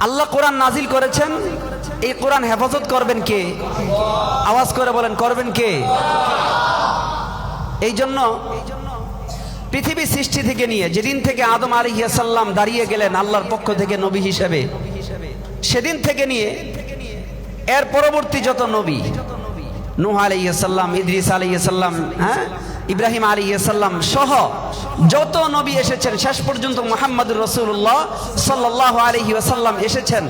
আল্লাহ কোরআন নাজিল করেছেন, এই কোরআন হেফাজত করবেন কে? আওয়াজ করে বলেন, করবেন কে? এই জন্য পৃথিবী সৃষ্টি থেকে নিয়ে যেদিন থেকে আদম আলাইহিস সালাম দাঁড়িয়ে গেলেন আল্লাহর পক্ষ থেকে নবী হিসেবে, সেদিন থেকে নিয়ে এর পরবর্তী যত নবী, নূহ আলাইহিস সালাম, ইদ্রিস আলাইহিস সালাম, ইব্রাহিম আলাইহিস সালাম সহ যত নবী এসেছেন, শেষ পর্যন্ত মুহাম্মদুর রাসূলুল্লাহ সাল্লাল্লাহু আলাইহি ওয়াসাল্লাম এসেছেন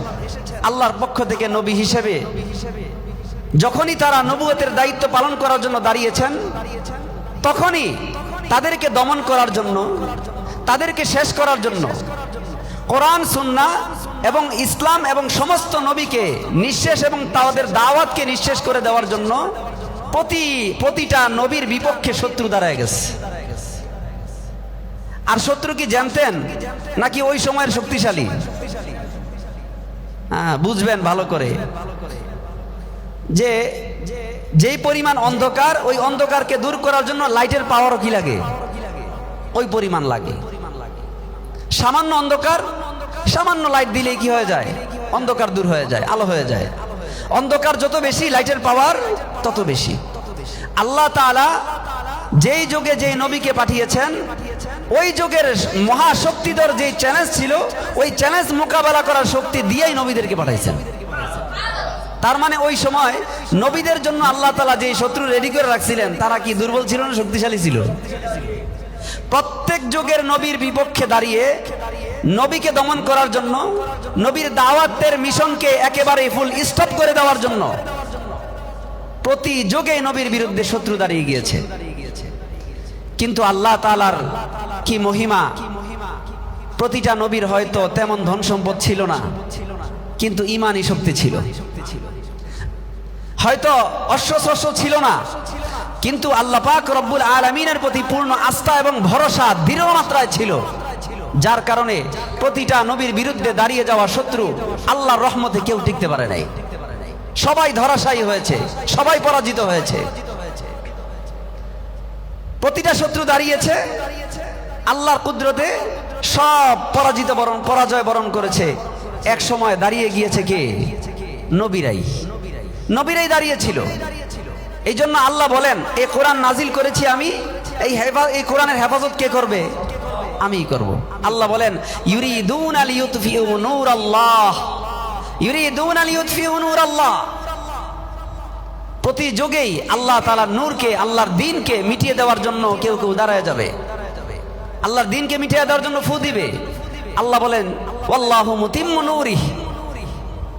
আল্লাহর পক্ষ থেকে নবী হিসেবে। যখনই তারা নবুয়তের দায়িত্ব পালন করার জন্য দাঁড়িয়েছেন, তখনই তাদেরকে দমন করার জন্য, তাদেরকে শেষ করার জন্য কোরআন, সুন্নাহ এবং ইসলাম এবং সমস্ত নবীকে নিঃশেষ এবং তাদের দাওয়াতকে নিঃশেষ করে দেওয়ার জন্য প্রতিটা নবীর বিপক্ষে শত্রু দাঁড়ায় গেছে। আর শত্রু কি জানতেন নাকি ওই সময়ের শক্তিশালী? বুঝবেন ভালো করে যে যেই পরিমাণ অন্ধকার, ওই অন্ধকারকে দূর করার জন্য লাইটের পাওয়ারও কি লাগে? ওই পরিমাণ লাগে। সামান্য অন্ধকার, সামান্য লাইট দিলেই কি হয়ে যায়? অন্ধকার দূর হয়ে যায়, আলো হয়ে যায়। অন্ধকার যত বেশি, লাইটের পাওয়ার তত বেশি। আল্লাহ তাআলা যেই যুগে যেই নবীকে পাঠিয়েছেন, ওই যুগের মহাশক্তিধর যেই চ্যালেঞ্জ ছিল, ওই চ্যালেঞ্জ মোকাবেলা করার শক্তি দিয়েই নবীদেরকে পাঠাইছেন। তার মানে ওই সময় নবীদের জন্য আল্লাহ তাআলা যে শত্রু রেডি করে রাখছিলেন, তারা কি দুর্বল ছিল না শক্তিশালী ছিল? প্রত্যেক যুগের নবীর বিপক্ষে দাঁড়িয়ে নবীকে দমন করার জন্য, নবীর দাওয়াতের মিশনকে একেবারে ফুল স্টপ করে দেওয়ার জন্য প্রতি যুগে নবীর বিরুদ্ধে শত্রু দাঁড়িয়ে গিয়েছে। কিন্তু আল্লাহ তাআলার কি মহিমা! প্রতিটা নবীর হয়তো তেমন ধন সম্পদ ছিল না, কিন্তু ঈমানী শক্তি ছিল। হয়তো অশ্বশস্য ছিল না, কিন্তু আল্লাহ পাক রব্বুল আলামিনের প্রতি পূর্ণ আস্থা এবং ভরসা দৃঢ় মাত্রায় ছিল, যার কারণে প্রতিটা নবীর বিরুদ্ধে দাঁড়িয়ে যাওয়া শত্রু আল্লাহর রহমতে কেউ টিকতে পারে নাই। সবাই ধরাশায়ী হয়েছে, সবাই পরাজিত হয়েছে। প্রতিটা শত্রু দাঁড়িয়েছে, আল্লাহর কুদরতে সব পরাজয় বরণ করেছে। এক সময় দাঁড়িয়ে গিয়েছে কে? নবীরাই দাঁড়িয়েছিল। এই জন্য আল্লাহ বলেন, এই কোরআন নাজিল করেছি আমি, এই কোরআনের হেফাজত কে করবে? আমিই করব। আল্লাহ বলেন, ইউরিদুনা লিইউতফিউ নূরাল্লাহ, ইউরিদুনা লিইউতফিউ নূরাল্লাহ। প্রতি যুগেই আল্লাহ তাআলার নূরকে, আল্লাহর দ্বীনকে মিটিয়ে দেওয়ার জন্য কেউ কেউ দাঁড়ায় যাবে, আল্লাহর দ্বীনকে মিটিয়ে দেওয়ার জন্য ফু দিবে। আল্লাহ বলেন, ওয়াল্লাহু মুতিম্মু নূরিহি,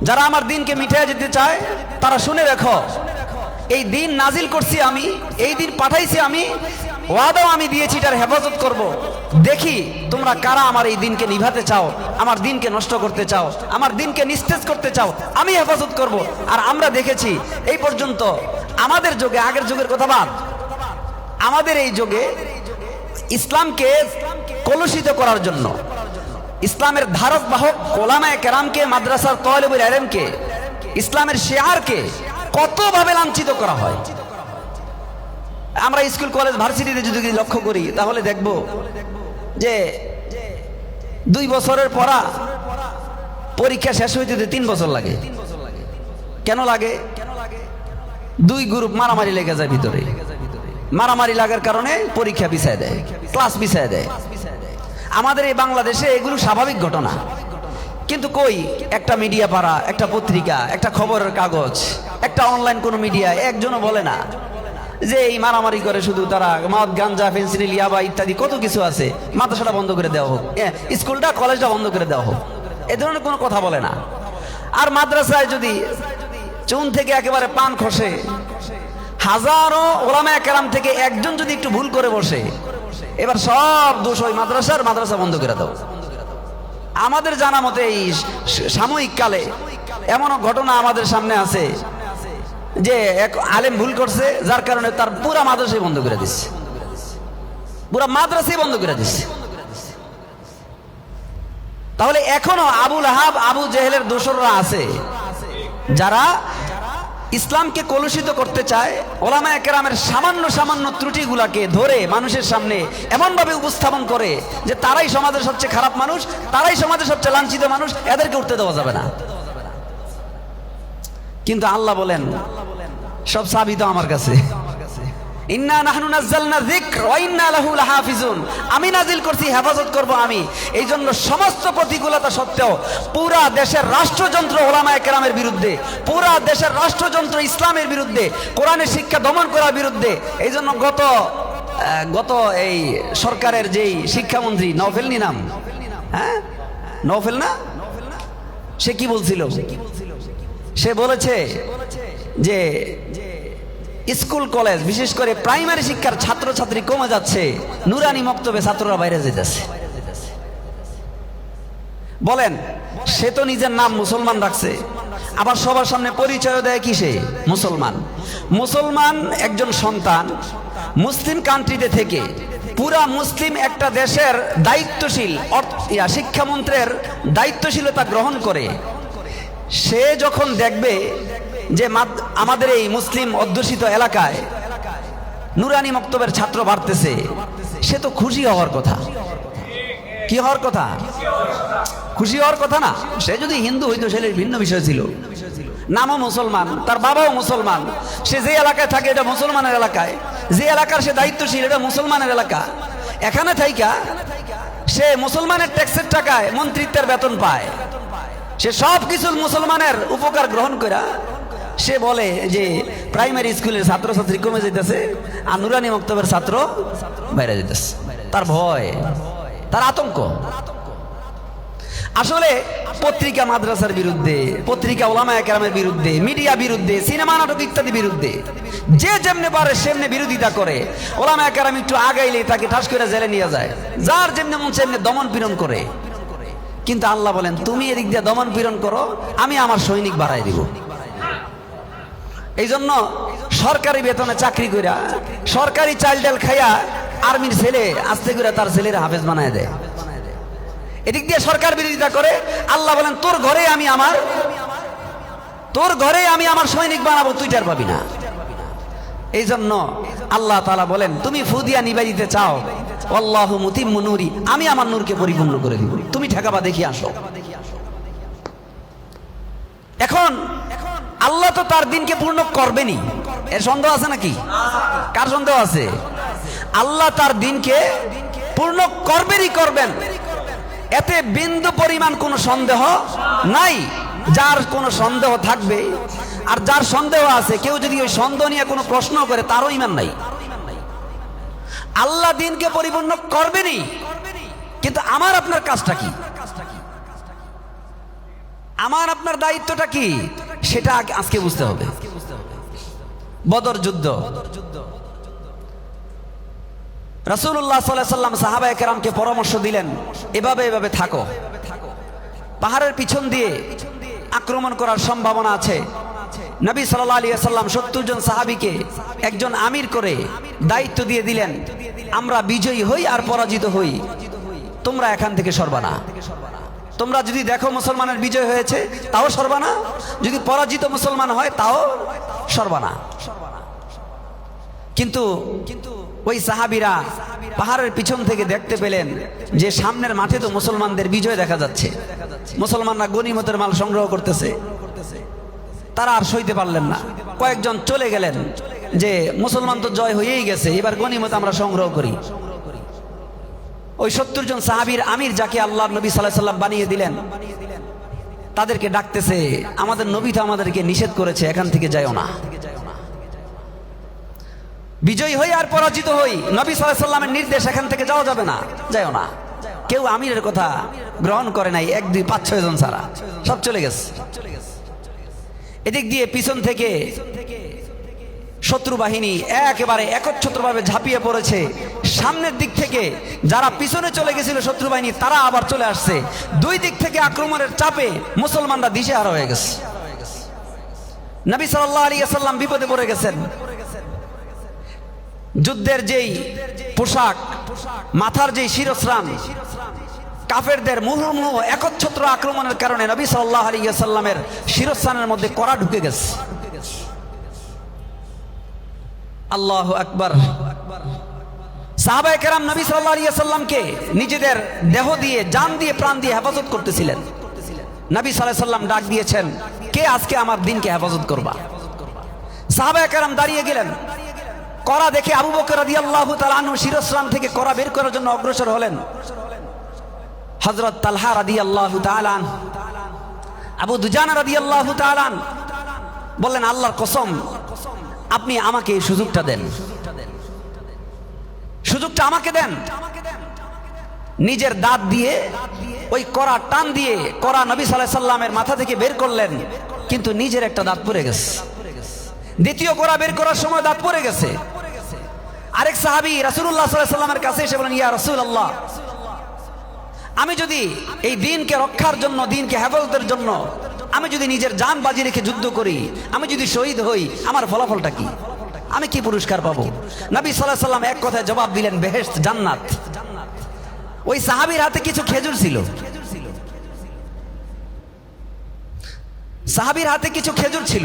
যারা আমার দ্বীনকে মিটিয়ে যেতে চায় তারা শুনে রাখো, এই দ্বীন নাজিল করছি আমি, এই দ্বীন পাঠাইছি আমি, ওয়াদাও আমি দিয়েছি এটার হেফাজত করব। দেখি তোমরা কারা আমার এই দ্বীনকে নিভাতে চাও, আমার দ্বীনকে নষ্ট করতে চাও, আমার দ্বীনকে নিস্তেজ করতে চাও, আমি হেফাজত করব। আর আমরা দেখেছি এই পর্যন্ত আমাদের যুগে, আগের যুগের কথা বাদ, আমাদের এই যুগে ইসলামকে কলুষিত করার জন্য, ইসলামের ধারক বাহক ওলামায়ে কেরামকে, মাদ্রাসার তালিবুল ইলমকে, ইসলামের শিয়ারকে কতভাবে লাঞ্ছিত করা হয়। আমরা স্কুল, কলেজ, ভার্সিটিতে যদি লক্ষ্য করি তাহলে দেখব যে 2 বছরের পড়া পরীক্ষা শেষ হইতে 3 বছর লাগে। কেন লাগে? 2 গ্রুপ মারামারি লেগে যায় ভিতরে। মারামারি লাগার কারণে পরীক্ষা পিছায় দেয়, ক্লাস পিছায় দেয়। আমাদের এই বাংলাদেশে এগুলো স্বাভাবিক ঘটনা, কিন্তু কই একটা মিডিয়া পাড়া, একটা পত্রিকা, একটা খবরের কাগজ, একটা অনলাইন কোনো মিডিয়া একজনও বলে না যে এই মারামারি করে শুধু তারা মদ, গাঞ্জা, ফেন্সিডিল, ইয়াবা ইত্যাদি কত কিছু আছে, মাদ্রাসাটা বন্ধ করে দেওয়া হোক, স্কুলটা, কলেজটা বন্ধ করে দেওয়া হোক, এ ধরনের কোনো কথা বলে না। আর মাদ্রাসায় যদি চুন থেকে একেবারে পান খসে, হাজারো ওলামায়ে কেরাম থেকে একজন যদি একটু ভুল করে বসে, এবার সব দোষ ওই মাদ্রাসা বন্ধ করে দাও। আমাদের জানা মতে এই সাময়িক কালে এমনও ঘটনা আমাদের সামনে আছে যে এক আলেম ভুল করছে, যার কারণে তার পুরা মাদ্রাসাই বন্ধ করে দিচ্ছে, পুরা মাদ্রাসাই বন্ধ করে দিচ্ছে। তাহলে এখনো আবু লাহাব, আবু জেহেলের দোসররা আছে, যারা ইসলামকে কলুষিত করতে চায়, ওলামায়ে কেরামের সামান্য সামান্য ত্রুটিগুলাকে ধরে মানুষের সামনে এমনভাবে উপস্থাপন করে যে তারাই সমাজের সবচেয়ে খারাপ মানুষ, তারাই সমাজের সবচেয়ে লাঞ্ছিত মানুষ, এদেরকে উঠতে দেওয়া যাবে না। কিন্তু আল্লাহ বলেন সব সাবিত আমার কাছে, ইন্না নাহনু নাযালনা যিকর ওয়া ইন্না লাহু লাহাফিজুন, আমি নাজিল করছি, হেফাজত করব আমি। এই জন্য সমস্ত প্রতিকূলতা সত্ত্বেও পুরা দেশের রাষ্ট্রযন্ত্র ওলামায়ে কেরামের বিরুদ্ধে, পুরা দেশের রাষ্ট্রযন্ত্র ইসলামের বিরুদ্ধে, কোরআনের শিক্ষা দমন করার বিরুদ্ধে। এই জন্য গত এই সরকারের যেই শিক্ষামন্ত্রী নওফেল নাম, হ্যাঁ নওফেল না, সে কি বলছিল? সে বলেছে যে স্কুল কলেজ বিশেষ করে প্রাইমারি শিক্ষার ছাত্রছাত্রী কমে যাচ্ছে, নুরানি মক্তবে ছাত্ররা বাইরে যেতেছে। বলেন, সে তো নিজের নাম মুসলমান রাখছে, আবার সবার সামনে পরিচয় দেয় কি সে মুসলমান। মুসলমান একজন সন্তান মুসলিম কান্ট্রিতে থেকে পুরা মুসলিম একটা দেশের দায়িত্বশীল শিক্ষামন্ত্রের দায়িত্বশীলতা গ্রহণ করে, সে যখন দেখবে যে আমাদের এই মুসলিম অধ্যুষিত এলাকায় নুরানি মক্তবের ছাত্র বাড়তেছে, সে তো খুশি হওয়ার কথা। কি হওয়ার কথা? খুশি হওয়ার কথা না। সে যদি হিন্দু হইতো সেটা ভিন্ন বিষয় ছিল, নামও মুসলমান, তার বাবাও মুসলমান, সে যে এলাকায় থাকে এটা মুসলমানের এলাকায়, যে এলাকার সে দায়িত্বশীল এটা মুসলমানের এলাকা, এখানে থাইকা সে মুসলমানের ট্যাক্সের টাকায় মন্ত্রিত্বের বেতন পায়, সে সব কিছু মুসলমানের উপকার গ্রহণ করা সে বলে যে প্রাইমারি স্কুলের ছাত্রছাত্রী কমে যেতেছে আর নুরানি মক্তবের ছাত্র বাইরে যেতেছে। তার ভয়, তার আতঙ্ক। আসলে পত্রিকা মাদ্রাসার বিরুদ্ধে, পত্রিকা ওলামায়ে কেরামের বিরুদ্ধে, মিডিয়া বিরুদ্ধে, সিনেমা নাটক ইত্যাদি বিরুদ্ধে যে যেমনে পারে সেমনে বিরোধিতা করে। ওলামায়ে কেরাম একটু আগাইলে তাকে ঠাস করে জেলে নিয়ে যায়, যার যেমনে মন সেমনে দমন পীড়ন করে। কিন্তু আল্লাহ বলেন তুমি এদিক দিয়ে দমন পীড়ন করো, আমি আমার সৈনিক বাড়াই দিব। এই জন্য সরকারি বেতনে চাকরি কইরা, সরকারি চাল ডাল খাইয়া আর্মির ছেলে আস্তে করে তার ছেলের হাফেজ বানায় দেয়। এদিক দিয়ে সরকার বিরোধিতা করে। আল্লাহ বলেন তোর ঘরে আমি আমার সৈনিক বানাবো, তুই টের পাবি না। এই জন্য আল্লাহ তাআলা বলেন তুমি ফু দিয়া নিবাই দিতে চাও, আল্লাহু মুতিম্মু নূরি, আমি আমার নূরকে পরিপূর্ণ করে দিব, তুমি ঠেকাবা দেখি আসো। এখন আল্লাহ তো তার দিনকে পূর্ণ করবেনই, এর সন্দেহ আছে নাকি? কার সন্দেহ আছে? আল্লাহ তার দিনকে পূর্ণ করবেনই করবেন, এতে বিন্দু পরিমাণ কোনো সন্দেহ নাই। যার কোনো সন্দেহ থাকবে আর যার সন্দেহ আছে, কেউ যদি ওই সন্দেহ নিয়ে কোনো প্রশ্ন করে তারও ঈমান নাই। আল্লাহ দিনকে পরিপূর্ণ করবেনই, কিন্তু আমার আপনার কাজটা কি, আমার আপনার দায়িত্বটা কি, সেটা আজকে বুঝতে হবে। বদর যুদ্ধ, রাসূলুল্লাহ সাল্লাল্লাহু আলাইহি ওয়াসাল্লাম সাহাবায়ে কেরামকে পরামর্শ দিলেন এভাবে থাকো, পাহাড়ের পিছন দিয়ে আক্রমণ করার সম্ভাবনা আছে। নবী সাল্লাল্লাহু আলাইহি ওয়াসাল্লাম 70 জন সাহাবীকে একজন আমির করে দায়িত্ব দিয়ে দিলেন, আমরা বিজয়ী হই আর পরাজিত হই, তোমরা এখান থেকে সরবা না। তোমরা যদি দেখো মুসলমানের বিজয় হয়েছে তাও সরবা না, যদি পরাজিত মুসলমান হয় তাও সরবা না। কিন্তু ওই সাহাবীরা পাহাড়ের পিছন থেকে দেখতে পেলেন যে সামনের মাঠে তো মুসলমানদের বিজয় দেখা যাচ্ছে, মুসলমানরা গনিমতের মাল সংগ্রহ করতেছে। তারা আর সইতে পারলেন না, কয়েকজন চলে গেলেন যে মুসলমান তো জয় হয়েই গেছে, এবার গনিমত আমরা সংগ্রহ করি। ওই 70 জন সাহাবীর আমির, যাকে আল্লাহ নবী সাল্লাল্লাহু আলাইহি ওয়াসাল্লাম বানিয়ে দিলেন, তাদেরকে ডাকতেছে, আমাদের নবী তো আমাদেরকে নিষেধ করেছে, এখান থেকে যাইও না। বিজয়ী হই আর পরাজিত হই, নবী সাল্লাল্লাহু আলাইহি ওয়াসাল্লামের নির্দেশ, এখান থেকে যাওয়া যাবে না, যাইও না। কেউ আমিরের কথা গ্রহণ করে নাই, 1 2 5 6 জন ছাড়া সব চলে গেছে। এদিক দিয়ে পিছন থেকে শত্রু বাহিনী একেবারে একচ্ছত্রভাবে ঝাঁপিয়ে পড়েছে। সামনের দিক থেকে যারা পিছনে চলে গেছিল শত্রু বাহিনী, তারা আবার চলে আসছে। দুই দিক থেকে আক্রমণের চাপে মুসলমানরা দিশেহারা হয়ে গেছে। নবী সাল্লাল্লাহু আলাইহি ওয়াসাল্লাম বিপদে পড়ে গেছেন। যুদ্ধের যেই পোশাক, মাথার যেই শিরস্ত্রাণ, কাফেরদের মুহুর্মুহু একচ্ছত্র আক্রমণের কারণে নবী সাল্লাল্লাহু আলাইহি ওয়াসাল্লামের শিরস্ত্রাণের মধ্যে কড়া ঢুকে গেছে। আল্লাহু আকবার। সাহাবায়ে কেরাম নবী সাল্লাল্লাহু আলাইহি ওয়াসাল্লামকে নিজেদের দেহ দিয়ে, জান দিয়ে, প্রাণ দিয়ে হেফাজত করতেছিলেন। নবী সাল্লাল্লাহু আলাইহি ওয়াসাল্লাম ডাক দিয়েছেন, কে আজকে আমার দ্বীনকে হেফাজত করবা? সাহাবায়ে কেরাম দাঁড়িয়ে গেলেন। করা দেখে আবু বকর রাদিয়াল্লাহু তাআলা আনহু শিরস্ত্রাণ থেকে করা বের করার জন্য অগ্রসর হলেন। হযরত তালহা রাদিয়াল্লাহু তাআলা আনহু, আবু দুজানা রাদিয়াল্লাহু তাআলা আনহু বললেন, আল্লাহর কসম, আপনি আমাকে এই সুযোগটা দেন, সুযোগটা আমাকে দেন। নিজের দাঁত দিয়ে ওই কড়া টান দিয়ে কড়া নবী সাল্লাল্লাহু আলাইহি সাল্লামের মাথা থেকে বের করলেন, কিন্তু নিজের একটা দাঁত পড়ে গেছে। দ্বিতীয় কড়া বের করার সময় দাঁত পড়ে গেছে। আরেক সাহাবী রাসূলুল্লাহ সাল্লাল্লাহু আলাইহি সাল্লামের কাছে এসে বলেন, ইয়া রাসূলুল্লাহ, আমি যদি এই দ্বীনকে রক্ষার জন্য, দ্বীনকে হেফাজতের জন্য আমি যদি নিজের জান বাজি রেখে যুদ্ধ করি, আমি যদি শহীদ হই, আমার ফলাফলটা কি? আমি কি পুরস্কার পাবো? নবী সাল্লাল্লাহু আলাইহি সাল্লাম এক কথায় জবাব দিলেন, বেহেশত, জান্নাত। ওই সাহাবীর হাতে কিছু খেজুর ছিল, সাহাবীর হাতে কিছু খেজুর ছিল,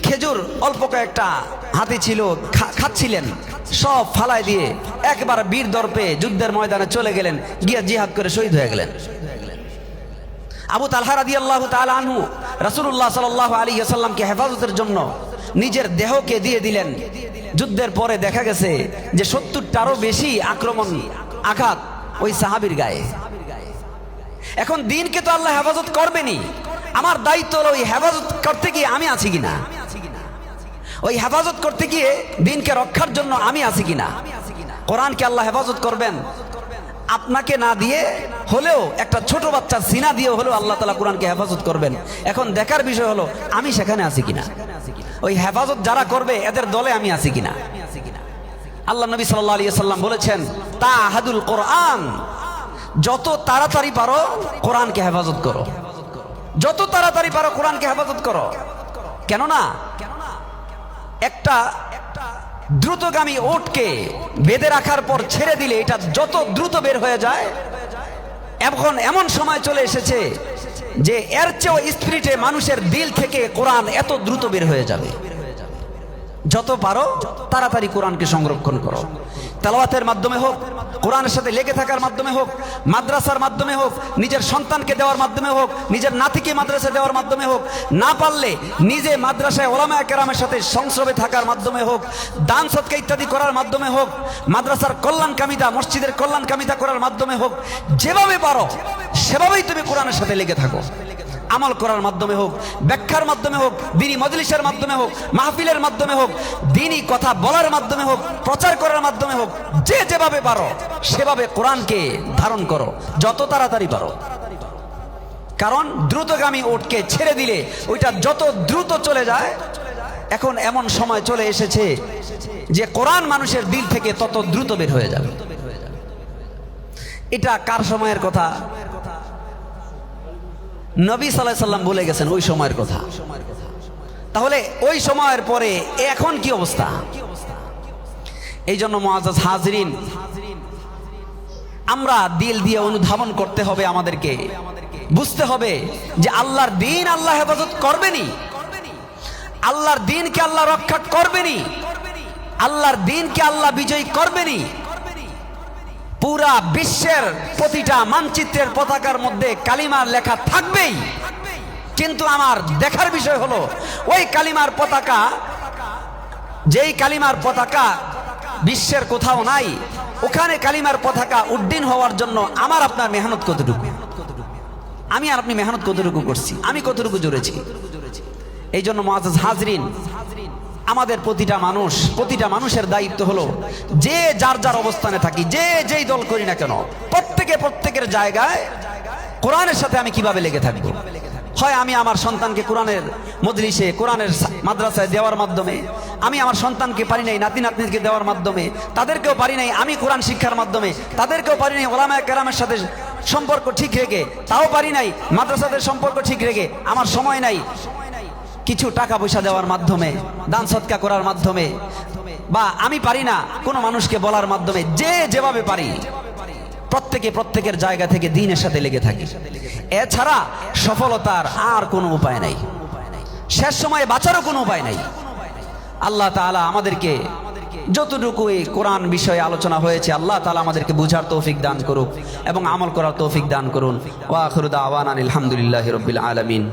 খেজুর অল্প কয়েকটা হাতে ছিল, খাচ্ছিলেন, সব ফালায় দিয়ে একবার বীর দর্পে যুদ্ধের ময়দানে চলে গেলেন, গিয়ে জিহাদ করে শহীদ হয়ে গেলেন। আবু তালহা রাদিয়াল্লাহু তাআলা আনহু রাসূলুল্লাহ সাল্লাল্লাহু আলাইহি ওয়াসাল্লামকে হেফাজতের জন্য নিজের দেহকে দিয়ে দিলেন। যুদ্ধের পরে দেখা গেছে যে 70টারও বেশি আক্রমণ, আঘাত ওই সাহাবীর গায়ে। এখন দ্বীনকে তো আল্লাহ হেফাজত করবেনই, আমার দায়িত্ব হলো ওই হেফাজত করতে গিয়ে আমি আছি কিনা, ওই হেফাজত করতে গিয়ে দ্বীনকে রক্ষার জন্য আমি আছি কিনা। কোরআনকে আল্লাহ হেফাজত করবেন আপনাকে না দিয়ে হলেও, একটা ছোট বাচ্চা সিনা দিয়ে হলেও আল্লাহ তাআলা কোরআনকে হেফাজত করবেন। এখন দেখার বিষয় হলো আমি সেখানে আছি কিনা, ওই হেফাজত যারা করবে এদের দলে আমি আছি কিনা। আল্লাহ নবী সাল্লাল্লাহু আলাইহি ওয়াসাল্লাম বলেছেন, তাহাদুল কোরআন, যত তাড়াতাড়ি পারো কোরআনকে হেফাজত করো, যত তাড়াতাড়ি পারো কোরআনকে হেফাজত করো। কেননা একটা দ্রুতগামী ওটকে বেঁধে রাখার পর ছেড়ে দিলে এটা যত দ্রুত বের হয়ে যায়, এখন এমন সময় চলে এসেছে যে এর চেয়েও স্পিরিটে মানুষের দিল থেকে কোরআন এত দ্রুত বের হয়ে যাবে। যত পারো তাড়াতাড়ি কোরআনকে সংরক্ষণ করো, তেলাওয়াতের মাধ্যমে হোক, কোরআনের সাথে লেগে থাকার মাধ্যমে হোক, মাদ্রাসার মাধ্যমে হোক, নিজের সন্তানকে দেওয়ার মাধ্যমে হোক, নিজের নাতিকে মাদ্রাসায় দেওয়ার মাধ্যমে হোক, না পারলে নিজে মাদ্রাসায় ওলামায়ে কেরামের সাথে সংস্রবে থাকার মাধ্যমে হোক, দান সদকা ইত্যাদি করার মাধ্যমে হোক, মাদ্রাসার কল্যাণকামিতা, মসজিদের কল্যাণকামিতা করার মাধ্যমে হোক, যেভাবে পারো সেভাবেই তুমি কোরআনের সাথে লেগে থাকো। আমল করার মাধ্যমে হোক, ব্যাখ্যার মাধ্যমে হোক, দ্বীনি মজলিসের মাধ্যমে হোক, মাহফিলের মাধ্যমে হোক, দ্বীনি কথা বলার মাধ্যমে হোক, প্রচার করার মাধ্যমে হোক, যে যেভাবে পারো সেভাবে কোরআনকে ধারণ করো, যত তাড়াতাড়ি পারো। কারণ দ্রুতগামী ওটকে ছেড়ে দিলে ওইটা যত দ্রুত চলে যায়, এখন এমন সময় চলে এসেছে যে কোরআন মানুষের দিল থেকে তত দ্রুত বের হয়ে যাবে। এটা কার সময়ের কথা? নবী সাল্লাল্লাহু আলাইহি সাল্লাম বলে গেছেন ওই সময়ের কথা। তাহলে ওই সময়ের পরে এখন কি অবস্থা? এই জন্য মুআজ্জাজ হাজিরিন, আমরা দিল দিয়ে অনুধাবন করতে হবে, আমাদেরকে বুঝতে হবে যে আল্লাহর দ্বীন আল্লাহ হেফাজত করবেনই, আল্লাহর দ্বীনকে আল্লাহ রক্ষা করবেনই, আল্লাহর দ্বীনকে আল্লাহ বিজয়ী করবেনই। পুরা বিশ্বের প্রতিটা মানচিত্রের পতাকার মধ্যে কালিমার লেখা থাকবেই, কিন্তু আমার দেখার বিষয় হলো ওই কালিমার পতাকা, যেই কালিমার পতাকা বিশ্বের কোথাও নাই, ওখানে কালিমার পতাকা উড্ডীন হওয়ার জন্য আমার আপনার মেহনত কতটুকু, আমি আর আপনি মেহনত কতটুকু করছি, আমি কতটুকু জুড়েছি। এই জন্য মুআজ্জাজ হাজরিন, আমাদের প্রতিটা মানুষের দায়িত্ব হলো, যে যার যার অবস্থানে থাকি, যে যেই দল করি না কেন, প্রত্যেকের জায়গায় কোরআনের সাথে আমি কিভাবে লেগে থাকবো। হয় আমি আমার সন্তানকে কোরআনের মজলিসে, কোরআনের মাদ্রাসায় দেওয়ার মাধ্যমে, আমি আমার সন্তানকে পারি নাই নাতি নাতনিকে দেওয়ার মাধ্যমে, তাদেরকেও পারি নাই আমি কোরআন শিক্ষার মাধ্যমে, তাদেরকেও পারি নাই ওলামায়ে কেরামের সাথে সম্পর্ক ঠিক রেখে, তাও পারি নাই মাদ্রাসাদের সম্পর্ক ঠিক রেখে, আমার সময় নাই কিছু টাকা পয়সা দেওয়ার মাধ্যমে, দান সদকা করার মাধ্যমে, বা আমি পারি না কোনো মানুষকে বলার মাধ্যমে, যে যেভাবে পারি প্রত্যেকের জায়গা থেকে দ্বীনের সাথে লেগে থাকি। এছাড়া সফলতার আর কোনো উপায় নাই, শেষ সময়ে বাঁচারও কোনো উপায় নাই। আল্লাহ তাআলা আমাদেরকে যতটুকু এই কোরআন বিষয়ে আলোচনা হয়েছে আল্লাহ তাআলা আমাদেরকে বুঝার তৌফিক দান করুক এবং আমল করার তৌফিক দান করুন। ওয়া আখিরু দাওয়ানা আলহামদুলিল্লাহি রাব্বিল আলামিন।